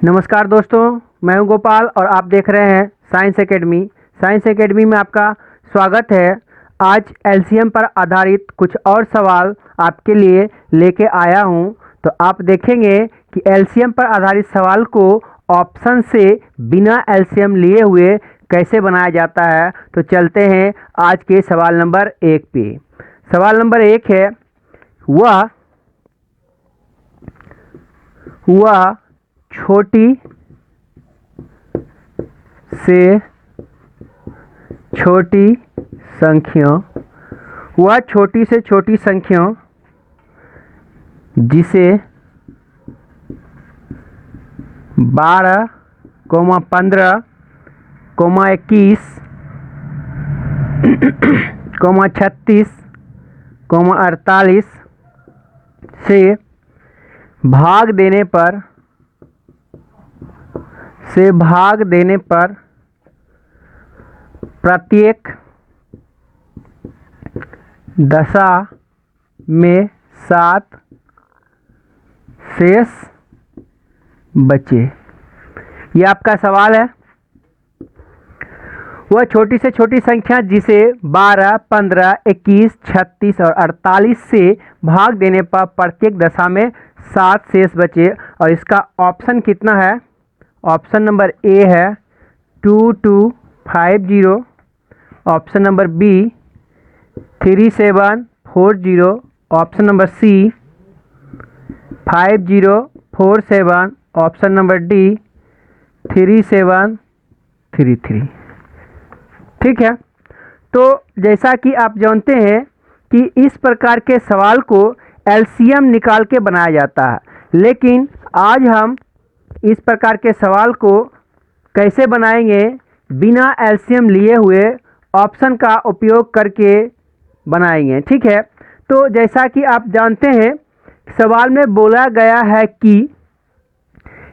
नमस्कार दोस्तों, मैं हूं गोपाल और आप देख रहे हैं साइंस एकेडमी। साइंस एकेडमी में आपका स्वागत है। आज एलसीएम पर आधारित कुछ और सवाल आपके लिए लेके आया हूं। तो आप देखेंगे कि एलसीएम पर आधारित सवाल को ऑप्शन से बिना एलसीएम लिए हुए कैसे बनाया जाता है। तो चलते हैं आज के सवाल नंबर 1 पे। सवाल नंबर 1 है, वह छोटी से छोटी संख्या जिसे 12, 15, 21, 36, 48 से भाग देने पर प्रत्येक दशा में 7 शेष बचे। यह आपका सवाल है। वह छोटी से छोटी संख्या जिसे 12, 15, 21, 36 और 48 से भाग देने पर प्रत्येक दशा में 7 शेष बचे। और इसका ऑप्शन कितना है? ऑप्शन नंबर ए है 2250, option number B 3740, option number C 5047, option number D 3733। ठीक है, तो जैसा कि आप जानते हैं कि इस प्रकार के सवाल को एलसीएम निकाल के बनाया जाता है, लेकिन आज हम इस प्रकार के सवाल को कैसे बनाएंगे बिना एलसीएम लिए हुए ऑप्शन का उपयोग करके बनाएंगे। ठीक है, तो जैसा कि आप जानते हैं सवाल में बोला गया है कि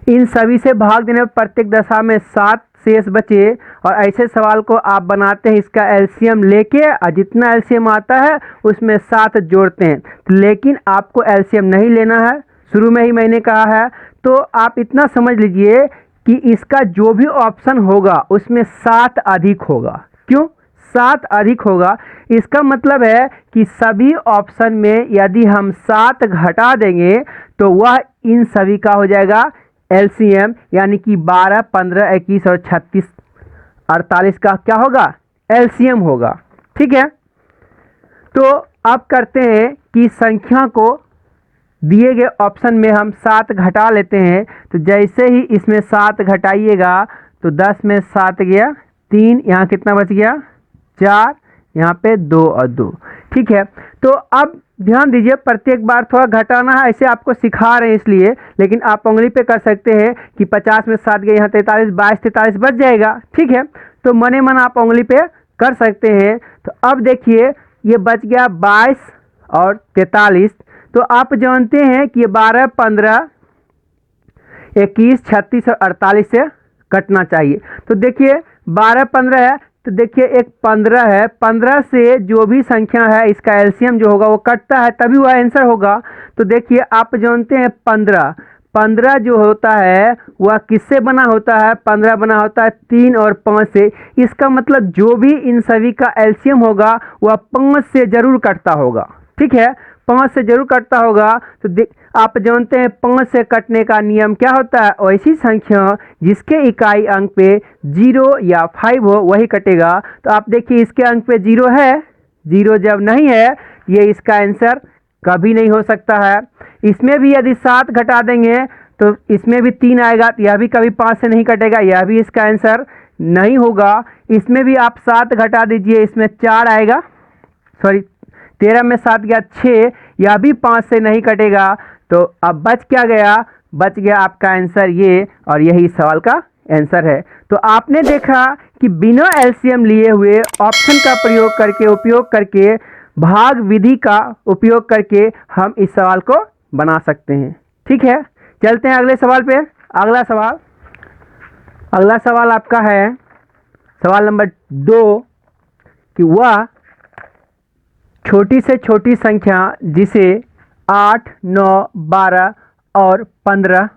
इन सभी से भाग देने पर प्रत्येक दशा में 7 शेष बचे। और ऐसे सवाल को आप बनाते हैं इसका एलसीएम लेके, और जितना एलसीएम आता है उसमें 7 जोड़ते हैं। लेकिन आपको एलसीएम नहीं लेना है, शुरू में ही मैंने कहा है। तो आप इतना समझ लीजिए कि इसका जो भी ऑप्शन होगा उसमें 7 अधिक होगा। क्यों 7 अधिक होगा? इसका मतलब है कि सभी ऑप्शन में यदि हम 7 घटा देंगे तो वह इन सभी का हो जाएगा एलसीएम, यानी कि 12, 15, 21 और 36, 48 का क्या होगा? एलसीएम होगा। ठीक है, तो अब करते हैं कि संख्या को दिए गए ऑप्शन में हम 7 घटा लेते हैं। तो जैसे ही इसमें 7 घटाइएगा तो 10 में 7 गया 3, यहाँ कितना बच गया 4, यहाँ पे 2 और 2। ठीक है, तो अब ध्यान दीजिए, प्रत्येक बार थोड़ा घटाना है, ऐसे आपको सिखा रहे हैं इसलिए, लेकिन आप उंगली पे कर सकते हैं कि 50 में 7 गए, यहाँ 43, 22, 43 बच जाएगा। ठीक है, तो मने मन आप उंगली पे कर सकते हैं। तो अब देखिए ये बच गया 22 और 43। तो आप जानते हैं कि 12, 15, 21, 36 और 48 से कटना चाहिए। तो देखिए 12, 15 है, तो देखिए एक 15 है, 15 से जो भी संख्या है इसका एलसीएम जो होगा वो कटता है, तभी वह आंसर होगा। तो देखिए आप जानते हैं 15 जो होता है वह किससे बना होता है? 15 बना होता है 3 और 5 से। इसका मतलब जो भी इन सभी का एलसीएम होगा वह 5 से जरूर कटता होगा। ठीक है, 5 से जरूर कटता होगा। तो आप जानते हैं 5 से कटने का नियम क्या होता है? ऐसी संख्या जिसके इकाई अंक पे 0 या 5 हो वही कटेगा। तो आप देखिए इसके अंक पे 0 है, 0 जब नहीं है ये इसका आंसर कभी नहीं हो सकता है। इसमें भी यदि 7 घटा देंगे तो इसमें भी 3 आएगा, तो यह भी कभी 5 से नहीं कटेगा, यह भी इसका आंसर नहीं होगा। इसमें भी आप 7 घटा दीजिए, इसमें 4 आएगा, सॉरी 13 में 7 गया 6, यह भी 5 से नहीं कटेगा। तो अब बच क्या गया? बच गया आपका आंसर ये, और यही सवाल का आंसर है। तो आपने देखा कि बिना एलसीएम लिए हुए ऑप्शन का उपयोग करके भाग विधि का उपयोग करके हम इस सवाल को बना सकते हैं। ठीक है, चलते हैं अगले सवाल पे। अगला सवाल आपका है सवाल नंबर 2 कि वह छोटी से छोटी संख्या जिसे 8, 9, 12 और 15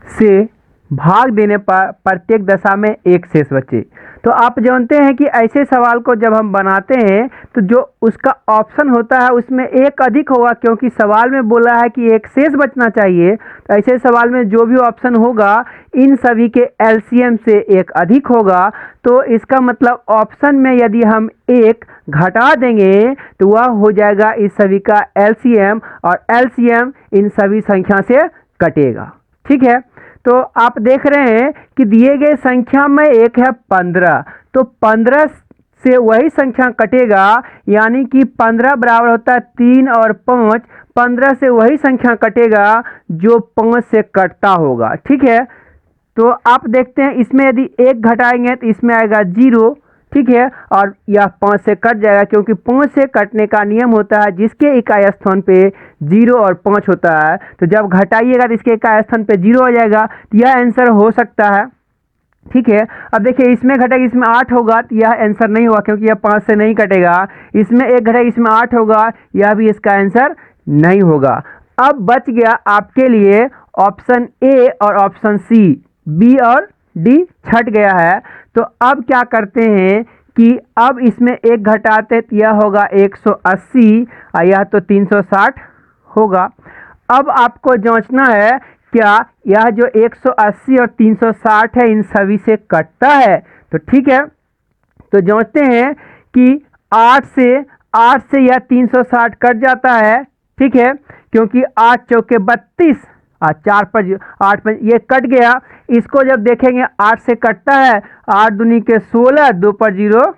से भाग देने पर प्रत्येक दशा में एक शेष बचे। तो आप जानते हैं कि ऐसे सवाल को जब हम बनाते हैं तो जो उसका ऑप्शन होता है उसमें एक अधिक होगा, क्योंकि सवाल में बोला है कि एक शेष बचना चाहिए। तो ऐसे सवाल में जो भी ऑप्शन होगा इन सभी के एलसीएम से एक अधिक होगा। तो इसका मतलब ऑप्शन में यदि हम एक घटा देंगे तो वह हो जाएगा इस सभी का एलसीएम, और एलसीएम इन सभी संख्या से कटेगा। ठीक है, तो आप देख रहे हैं कि दिए गए संख्या में एक है 15, तो 15 से वही संख्या कटेगा, यानी कि 15 बराबर होता है 3 और 5। 15 से वही संख्या कटेगा जो 5 से कटता होगा। ठीक है, तो आप देखते हैं इसमें यदि एक घटाएंगे तो इसमें आएगा 0। ठीक है, और यह 5 से कट जाएगा, क्योंकि 5 से कटने का नियम होता है जिसके इकाई स्थान पे 0 और 5 होता है। तो जब घटाइएगा तो इसके इकाई स्थान पे 0 हो जाएगा, तो यह आंसर हो सकता है। ठीक है, अब देखिए इसमें घटेगा, इसमें 8 होगा तो यह आंसर नहीं होगा, क्योंकि यह 5 से नहीं कटेगा। इसमें एक घटेगा, इसमें 8 होगा, यह भी इसका आंसर नहीं होगा। अब बच गया आपके लिए ऑप्शन ए और ऑप्शन सी, बी और डी छट गया है। तो अब क्या करते हैं कि अब इसमें एक घटाते तो यह होगा 180 और यह तो 360 होगा। अब आपको जांचना है क्या यह जो 180 और 360 है इन सभी से कटता है। तो ठीक है, तो जांचते हैं कि 8 से यह 360 कट जाता है। ठीक है, क्योंकि 8 चौके 32 और 4 पर 8 पर ये कट गया। इसको जब देखेंगे 8 से कटता है, 8 दूनी के 16, 2 पर 0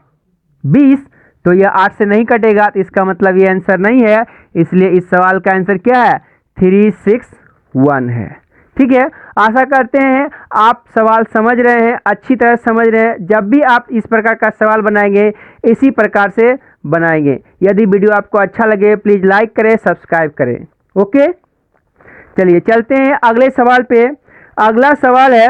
20, तो यह 8 से नहीं कटेगा, तो इसका मतलब ये आंसर नहीं है। इसलिए इस सवाल का आंसर क्या है, 361 है। ठीक है, आशा करते हैं आप सवाल समझ रहे हैं, अच्छी तरह समझ रहे हैं। जब भी आप इस प्रकार का सवाल बनाएंगे इसी प्रकार से बनाएंगे। यदि वीडियो आपको अच्छा लगे प्लीज़ लाइक करें, सब्सक्राइब करें। ओके, चलिए चलते हैं अगले सवाल पे। अगला सवाल है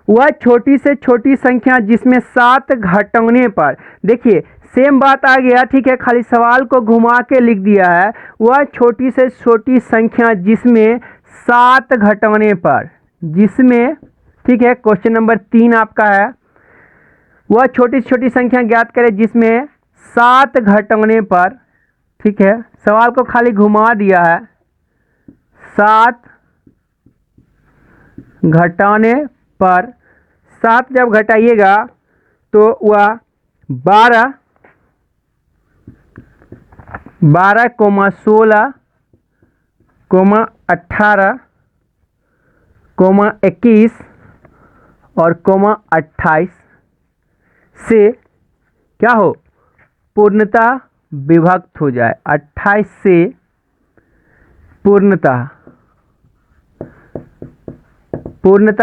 वह छोटी से छोटी संख्या जिसमें 7 घटाने पर, देखिए सेम बात आ गया। ठीक है, खाली सवाल को घुमा के लिख दिया है। वह छोटी से छोटी संख्या जिसमें 7 घटाने पर, जिसमें, ठीक है, क्वेश्चन नंबर 3 आपका है। वह छोटी से छोटी संख्या ज्ञात करें जिसमें 7 घटाने पर। ठीक है, सवाल को खाली घुमा दिया है। 7 घटाने पर, 7 जब घटाइएगा तो वह 12, 12,16, 18, 21 और 28 से क्या हो, पूर्णतः विभक्त हो जाए। 28 से पूर्णतः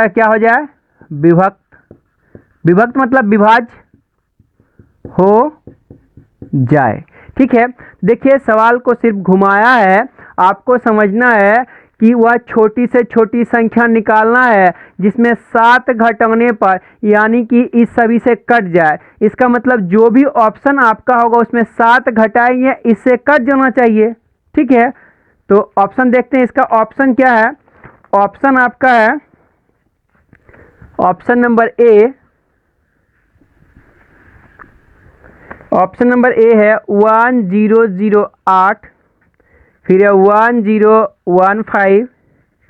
क्या हो जाए, विभक्त। विभक्त मतलब विभाज्य हो जाए। ठीक है, देखिए सवाल को सिर्फ घुमाया है, आपको समझना है कि वह छोटी से छोटी संख्या निकालना है जिसमें 7 घटाने पर, यानी कि इस सभी से कट जाए। इसका मतलब जो भी ऑप्शन आपका होगा उसमें 7 घटाएंगे, इससे कट जाना चाहिए। ठीक है, तो ऑप्शन देखते हैं। इसका ऑप्शन क्या है, ऑप्शन आपका है option number A. Option number A है 1008, फिर है 1015,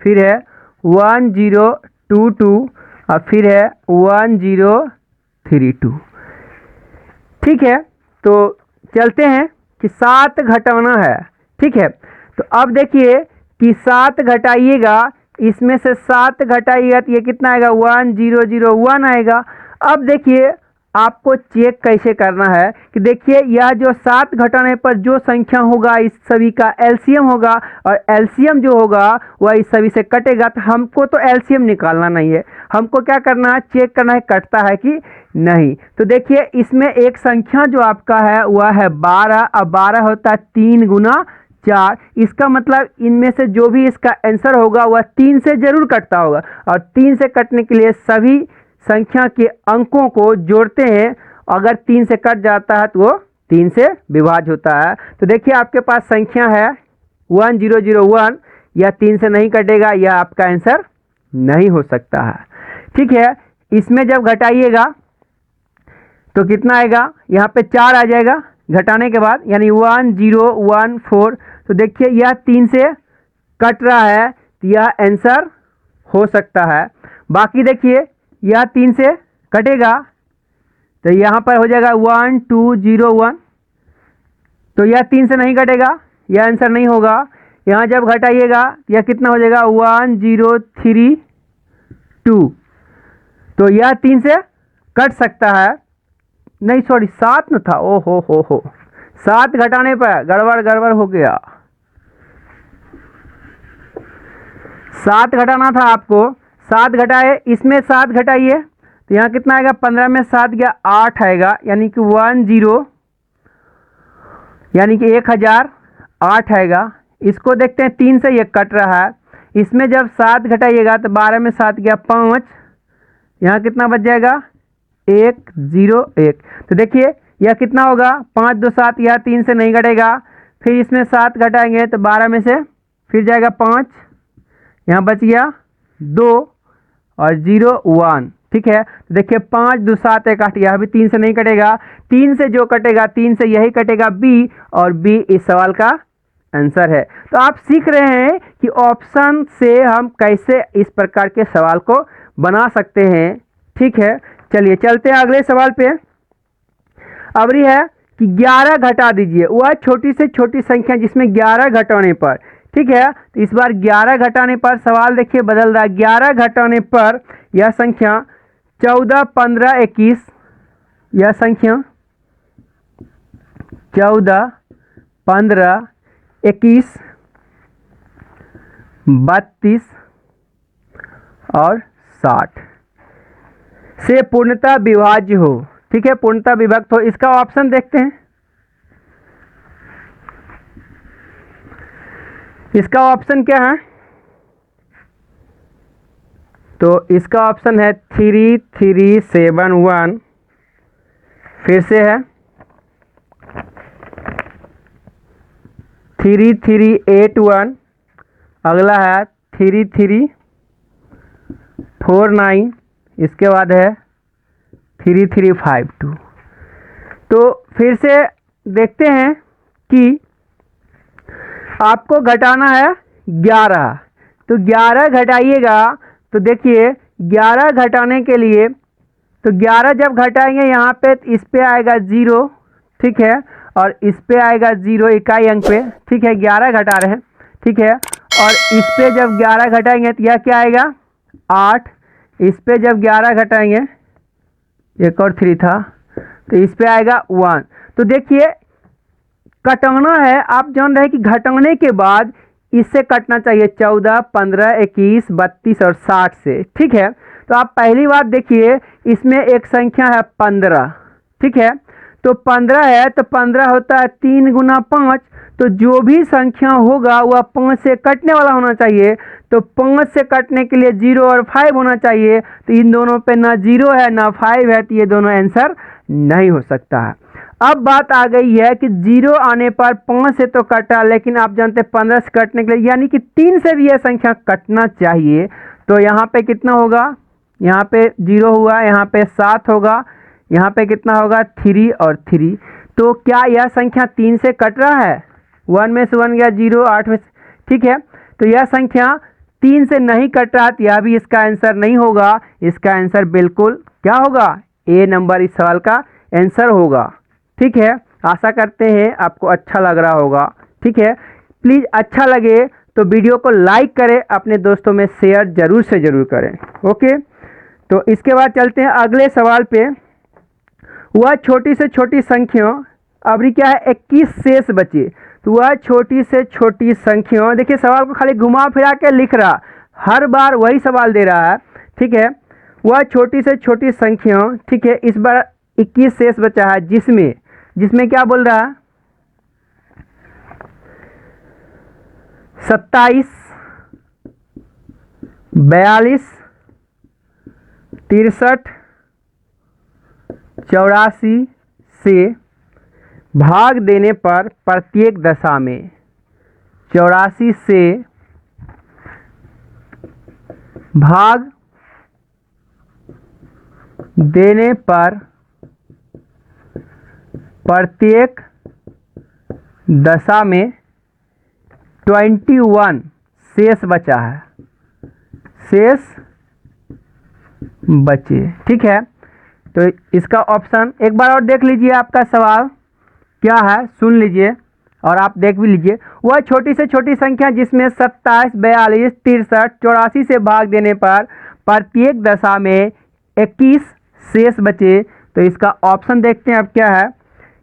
फिर है 1022 और फिर है 1032। ठीक है, तो चलते हैं कि 7 घटाना है। ठीक है, तो अब देखिए कि 7 घटाइएगा, इसमें से 7 घटाइएगा तो ये कितना आएगा, 1001 आएगा। अब देखिए आपको चेक कैसे करना है कि देखिए यह जो 7 घटाने पर जो संख्या होगा इस सभी का एलसीएम होगा, और एलसीएम जो होगा वह इस सभी से कटेगा। तो हमको तो एलसीएम निकालना नहीं है, हमको क्या करना है, चेक करना है कटता है कि नहीं। तो देखिए इसमें एक संख्या जो आपका है वह है 12, और 12 होता है 3 गुना 4। इसका मतलब इनमें से जो भी इसका आंसर होगा वह 3 से जरूर कटता होगा, और 3 से कटने के लिए सभी संख्या के अंकों को जोड़ते हैं। अगर 3 से कट जाता है तो वो 3 से विभाज्य होता है। तो देखिए आपके पास संख्या है 1001, यह 3 से नहीं कटेगा, यह आपका आंसर नहीं हो सकता है। ठीक है, इसमें जब घटाइएगा तो कितना आएगा, यहाँ पे 4 आ जाएगा घटाने के बाद, यानी 1014। तो देखिए यह 3 से कट रहा है, तो यह आंसर हो सकता है। बाकी देखिए यह 3 से कटेगा तो यहाँ पर हो जाएगा 1201, तो यह 3 से नहीं कटेगा, यह आंसर नहीं होगा। यहाँ जब घटाइएगा यह कितना हो जाएगा 1032, तो यह 3 से कट सकता है, नहीं सॉरी 7 न था, ओ हो 7 घटाने पर गड़बड़ हो गया। 7 घटाना था आपको, 7 घटाए, इसमें 7 घटाइए तो यहाँ कितना आएगा, 15 में 7 गया 8 आएगा, यानी कि 10, यानी कि 1008 आएगा। इसको देखते हैं 3 से ये कट रहा है, इसमें जब 7 घटाइएगा तो 12 में 7 गया 5, यहाँ कितना बच जाएगा 101। तो देखिए यह कितना होगा 5 2 7, यह 3 से नहीं घटेगा, फिर इसमें 7 घटाएंगे तो 12 में से फिर जाएगा 5, यहाँ बच गया 2 और 01। ठीक है, तो देखिए 5 2 7 1 8, यह भी 3 से नहीं कटेगा, 3 से जो कटेगा 3 से यही कटेगा बी, और बी इस सवाल का आंसर है। तो आप सीख रहे हैं कि ऑप्शन से हम कैसे इस प्रकार के सवाल को बना सकते हैं। ठीक है, चलिए चलते हैं अगले सवाल पे। अबरी है कि 11 घटा दीजिए, वह छोटी से छोटी संख्या जिसमें 11 घटाने पर, ठीक है, तो इस बार 11 घटाने पर सवाल देखिए बदल रहा है। 11 घटाने पर यह संख्या 14 15 21, यह संख्या 14 15 21 32 और 60 से पूर्णतः विभाज्य हो। ठीक है, पूर्णतः विभक्त हो। इसका ऑप्शन देखते हैं, इसका ऑप्शन क्या है, तो इसका ऑप्शन है 3371, फिर से है 3381, अगला है 3349, इसके बाद है 3352। तो फिर से देखते हैं कि आपको घटाना है 11, तो 11 घटाइएगा तो देखिए 11 घटाने के लिए, तो 11 जब घटाएंगे यहाँ पे इस पे आएगा 0, ठीक है, और इस पे आएगा 0 इकाई अंक पे। ठीक है, 11 घटा रहे हैं, ठीक है, और इस पे जब 11 घटाएंगे तो यह क्या आएगा 8, इस पे जब 11 घटाएंगे, एक और 3 था, तो इस पे आएगा 1। तो देखिए कटाना है, आप जान रहे हैं कि घटाने के बाद इससे कटना चाहिए 14 15 21 32 और 60 से। ठीक है, तो आप पहली बात देखिए, इसमें एक संख्या है 15, ठीक है, तो 15 है, तो 15 होता है 3 गुना 5, तो जो भी संख्या होगा वह 5 से कटने वाला होना चाहिए। तो 5 से कटने के लिए 0 और 5 होना चाहिए, तो इन दोनों पे ना 0 है ना 5 है, तो ये दोनों आंसर नहीं हो सकता है। अब बात आ गई है कि 0 आने पर 5 से तो कटा, लेकिन आप जानते हैं 15 से कटने के लिए यानी कि 3 से भी यह संख्या कटना चाहिए। तो यहाँ पे कितना होगा, यहाँ पे 0 हुआ, यहाँ पे 7 होगा, यहाँ पे कितना होगा 3 और 3। तो क्या यह संख्या 3 से कट रहा है, 1 में से 1 गया 0, 8 में से, ठीक है, तो यह संख्या 3 से नहीं कट रहा, तो यह भी इसका आंसर नहीं होगा। इसका आंसर बिल्कुल क्या होगा, ए नंबर इस सवाल का आंसर होगा। ठीक है, आशा करते हैं आपको अच्छा लग रहा होगा। ठीक है, प्लीज़ अच्छा लगे तो वीडियो को लाइक करें, अपने दोस्तों में शेयर जरूर से ज़रूर करें। ओके, तो इसके बाद चलते हैं अगले सवाल पे। वह छोटी से छोटी संख्या, अभी क्या है 21 शेष बचे, तो वह छोटी से छोटी संख्या, देखिए सवाल को खाली घुमा फिरा के लिख रहा, हर बार वही सवाल दे रहा है। ठीक है, वह छोटी से छोटी संख्या, ठीक है, इस बार 21 शेष बचा है, जिसमें क्या बोल रहा है 27 42 63 84 से भाग देने पर प्रत्येक दशा में 84 से भाग देने पर प्रत्येक दशा में 21 शेष बचा है, शेष बचे। ठीक है, तो इसका ऑप्शन एक बार और देख लीजिए, आपका सवाल क्या है सुन लीजिए और आप देख भी लीजिए। वह छोटी से छोटी संख्या जिसमें 27, 42, 63, 84 से भाग देने पर प्रत्येक दशा में 21 शेष बचे। तो इसका ऑप्शन देखते हैं अब क्या है।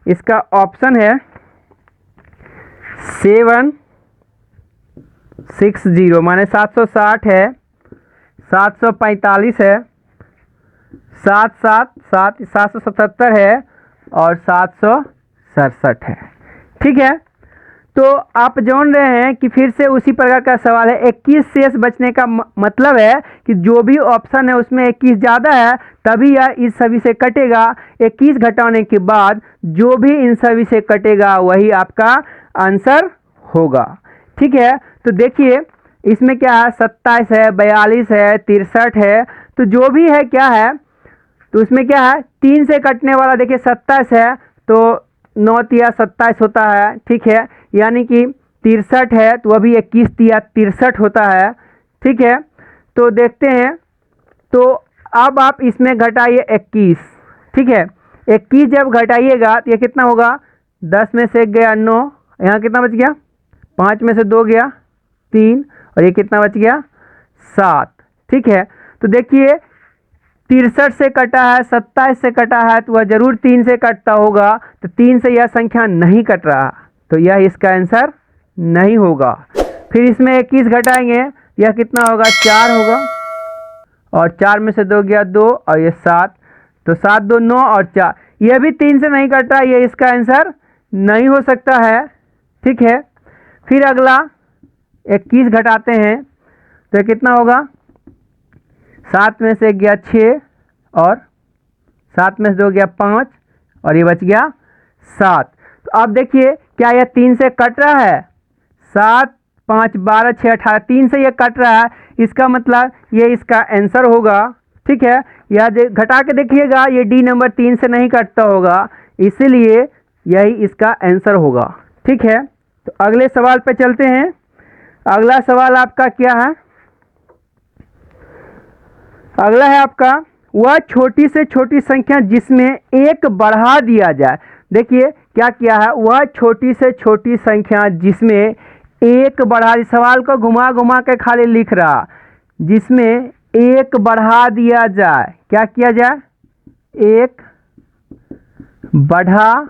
इसका ऑप्शन है 760 माने 760 है, 745 है, 777 है और 767 है। ठीक है, तो आप जान रहे हैं कि फिर से उसी प्रकार का सवाल है। 21 शेष बचने का मतलब है कि जो भी ऑप्शन है उसमें 21 ज़्यादा है तभी यह इस सभी से कटेगा। 21 घटाने के बाद जो भी इन सभी से कटेगा वही आपका आंसर होगा। ठीक है, तो देखिए इसमें क्या है, 27 है, 42 है, 63 है, तो जो भी है क्या है, तो उसमें क्या है 3 से कटने वाला देखिए 27 है तो 9 तिया 27 होता है। ठीक है, यानी कि 63 है तो वह भी 21 तिया 63 होता है। ठीक है, तो देखते हैं, तो अब आप इसमें घटाइए 21। ठीक है, 21 जब घटाइएगा तो ये कितना होगा, 10 में से गया 9, यहाँ कितना बच गया, 5 में से 2 गया 3 और ये कितना बच गया 7। ठीक है, तो देखिए 63 से कटा है, 27 से कटा है तो वह जरूर 3 से कटता होगा, तो 3 से यह संख्या नहीं कट रहा, तो यह इसका आंसर नहीं होगा। फिर इसमें 21 घटाएंगे, यह कितना होगा 4 होगा और 4 में से 2 गया 2 और ये 7, तो 7 2 9 और 4, यह भी 3 से नहीं कट रहा, यह इसका आंसर नहीं हो सकता है। ठीक है, फिर अगला 21 घटाते हैं तो ये कितना होगा, 7 में से गया 6 और 7 में से 2 गया 5 और ये बच गया 7। तो अब देखिए क्या यह 3 से कट रहा है, 7 5 12 6 18, 3 से ये कट रहा है, इसका मतलब ये इसका आंसर होगा। ठीक है, यह घटा के देखिएगा, ये डी नंबर 3 से नहीं कटता होगा, इसीलिए यही इसका आंसर होगा। ठीक है, तो अगले सवाल पे चलते हैं। अगला सवाल आपका क्या है, अगला है आपका वह छोटी से छोटी संख्या जिसमें एक बढ़ा दिया जाए। देखिए क्या किया है, वह छोटी से छोटी संख्या जिसमें एक बढ़ा, सवाल को घुमा घुमा के खाली लिख रहा, जिसमें एक बढ़ा दिया जाए। क्या किया जाए, एक बढ़ा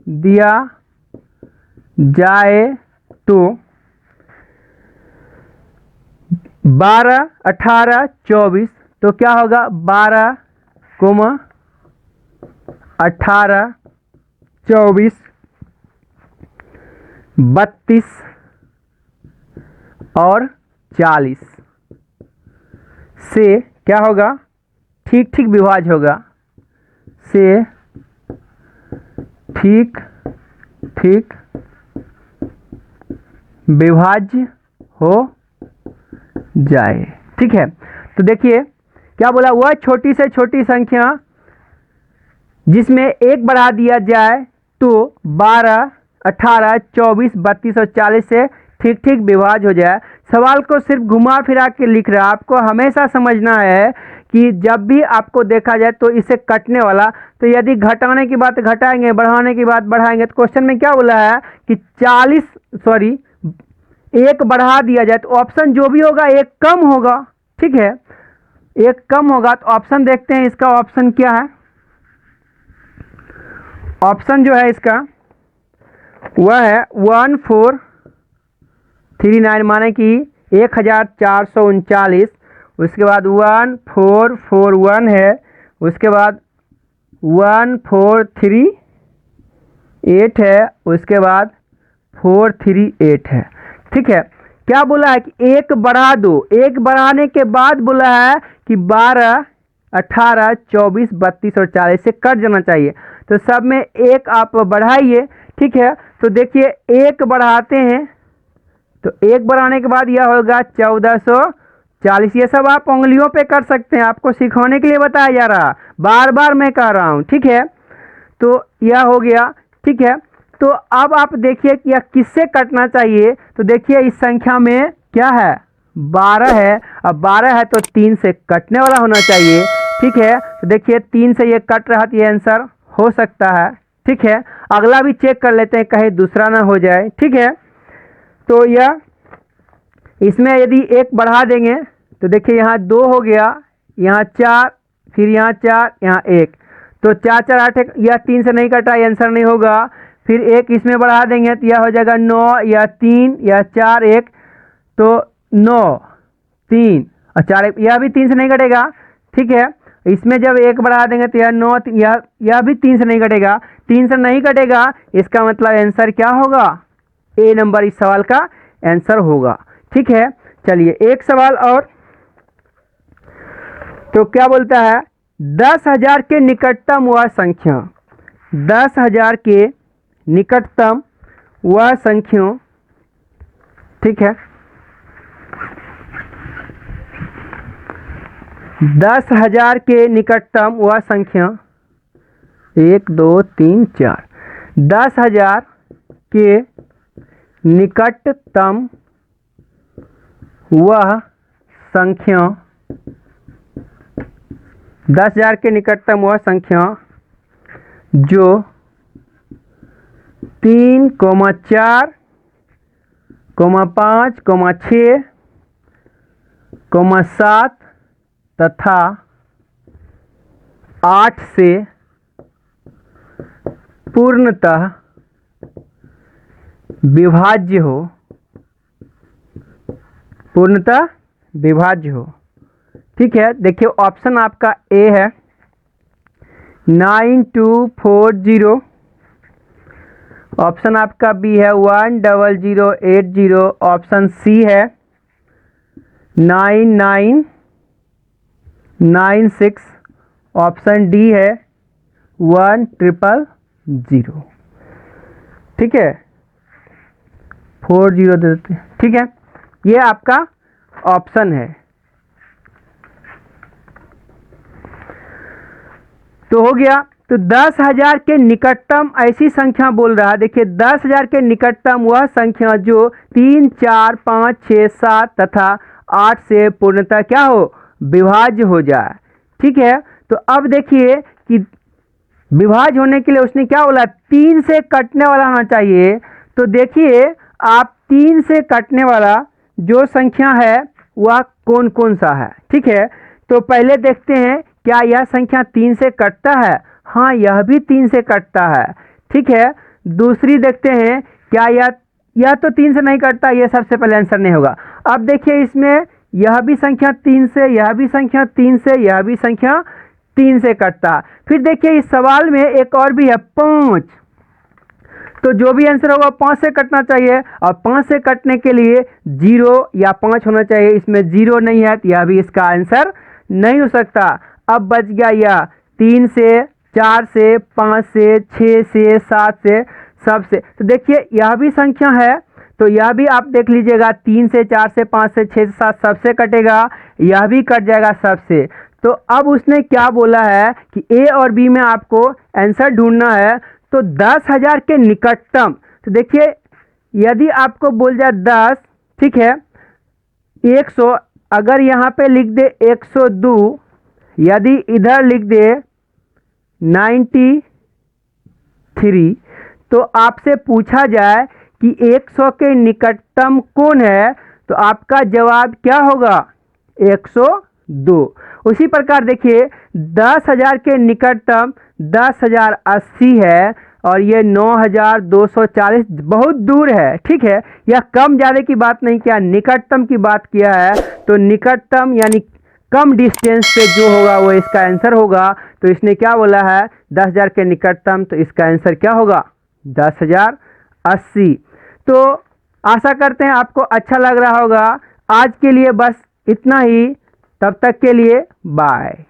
दिया जाए तो 12 18 24, तो क्या होगा 12, 18 24 32 और 40 से क्या होगा, ठीक ठीक विभाज्य होगा, से ठीक ठीक विभाज्य हो जाए। ठीक है, तो देखिए क्या बोला, वह छोटी से छोटी संख्या जिसमें एक बढ़ा दिया जाए तो 12 18 24 32 और 40 से ठीक ठीक विभाज्य हो जाए। सवाल को सिर्फ घुमा फिरा के लिख रहा है, आपको हमेशा समझना है कि जब भी आपको देखा जाए तो इसे कटने वाला, तो यदि घटाने की बात घटाएंगे, बढ़ाने की बात बढ़ाएंगे, तो क्वेश्चन में क्या बोला है कि 40 एक बढ़ा दिया जाए तो ऑप्शन जो भी होगा एक कम होगा। ठीक है, एक कम होगा, तो ऑप्शन देखते हैं इसका ऑप्शन क्या है। ऑप्शन जो है इसका वह है 1439 माने कि 1439, उसके बाद 1441 है, उसके बाद 1438 है, उसके बाद 438 है। ठीक है, क्या बोला है कि एक बढ़ा दो, एक बढ़ाने के बाद बोला है कि 12 18 24 32 और 40 से कट जाना चाहिए, तो सब में एक आप बढ़ाइए। ठीक है, तो देखिए एक बढ़ाते हैं तो एक बढ़ाने के बाद यह होगा 1400 40। ये सब आप उंगलियों पे कर सकते हैं, आपको सिखाने के लिए बताया जा रहा, बार बार मैं कह रहा हूँ, ठीक है। तो यह हो गया, ठीक है। तो अब आप देखिए कि यह किससे कटना चाहिए। तो देखिए इस संख्या में क्या है, 12 है। अब 12 है तो 3 से कटने वाला होना चाहिए, ठीक है। तो देखिए 3 से ये कट रहा, तो ये आंसर हो सकता है, ठीक है। अगला भी चेक कर लेते हैं कहीं दूसरा ना हो जाए, ठीक है। तो यह इसमें यदि 1 बढ़ा देंगे तो देखिए यहाँ 2 हो गया, यहाँ 4, फिर यहाँ 4, यहाँ 1, तो 4 4 8, यह 3 से नहीं कटा, आंसर नहीं होगा। फिर 1 इसमें बढ़ा देंगे तो यह हो जाएगा 9, या 3 या 4 1, तो 9 3 और 4 1, यह भी 3 से नहीं कटेगा, ठीक है। इसमें जब 1 बढ़ा देंगे तो यह 9, यह भी 3 से नहीं कटेगा, 3 से नहीं कटेगा, इसका मतलब आंसर क्या होगा, ए नंबर इस सवाल का आंसर होगा, ठीक है। चलिए एक सवाल और। तो क्या बोलता है, 10,000 के निकटतम वह संख्या, 10,000 के निकटतम वह संख्या, ठीक है। 10,000 के निकटतम वह संख्या, 1 2 3 4, 10,000 के निकटतम वह संख्या, 10,000 के निकटतम वह संख्या जो 3, 4, 5, 6, 7 तथा 8 से पूर्णतः विभाज्य हो, पूर्णतः विभाज्य हो, ठीक है। देखिए ऑप्शन आपका ए है 9240, ऑप्शन आपका बी है 10080, ऑप्शन सी है 9996, ऑप्शन डी है 1000, ठीक है। 40 दे देते हैं, ठीक है। ये आपका ऑप्शन है। तो हो गया। तो 10,000 के निकटतम ऐसी संख्या बोल रहा है, देखिए 10,000 के निकटतम वह संख्या जो 3, 4, 5, 6, 7 तथा 8 से पूर्णतः क्या हो, विभाज्य हो जाए, ठीक है। तो अब देखिए कि विभाज्य होने के लिए उसने क्या बोला, 3 से कटने वाला होना चाहिए। तो देखिए आप 3 से कटने वाला जो संख्या है वह कौन कौन सा है, ठीक है। तो पहले देखते हैं क्या यह संख्या 3 से कटता है, हाँ यह भी 3 से कटता है, ठीक है। दूसरी देखते हैं क्या यह तो 3 से नहीं कटता, यह सबसे पहले आंसर नहीं होगा। अब देखिए इसमें यह भी संख्या 3 से, यह भी संख्या 3 से, यह भी संख्या 3 से कटता। फिर देखिए इस सवाल में एक और भी है 5, तो जो भी आंसर होगा 5 से कटना चाहिए, और 5 से कटने के लिए 0 या 5 होना चाहिए, इसमें 0 नहीं है तो यह भी इसका आंसर नहीं हो सकता। अब बच गया यह 3 से, 4 से, 5 से, 6 से, 7 से, सबसे। तो देखिए यह भी संख्या है, तो यह भी आप देख लीजिएगा 3 से, 4 से, 5 से, 6 से, 7 सबसे कटेगा, यह भी कट जाएगा सबसे। तो अब उसने क्या बोला है कि ए और बी में आपको आंसर ढूंढना है। तो 10,000 के निकटतम, तो देखिए यदि आपको बोल जाए 10, ठीक है, 100, अगर यहाँ पे लिख दे 102, यदि इधर लिख दे 93, तो आपसे पूछा जाए कि 100 के निकटतम कौन है, तो आपका जवाब क्या होगा, 102। उसी प्रकार देखिए 10,000 के निकटतम 10,080 है, और ये 9,240 बहुत दूर है, ठीक है। यह कम ज़्यादा की बात नहीं किया, निकटतम की बात किया है। तो निकटतम यानी कम डिस्टेंस पे जो होगा वो इसका आंसर होगा। तो इसने क्या बोला है 10,000 के निकटतम, तो इसका आंसर क्या होगा 10,080। तो आशा करते हैं आपको अच्छा लग रहा होगा। आज के लिए बस इतना ही, तब तक के लिए बाय।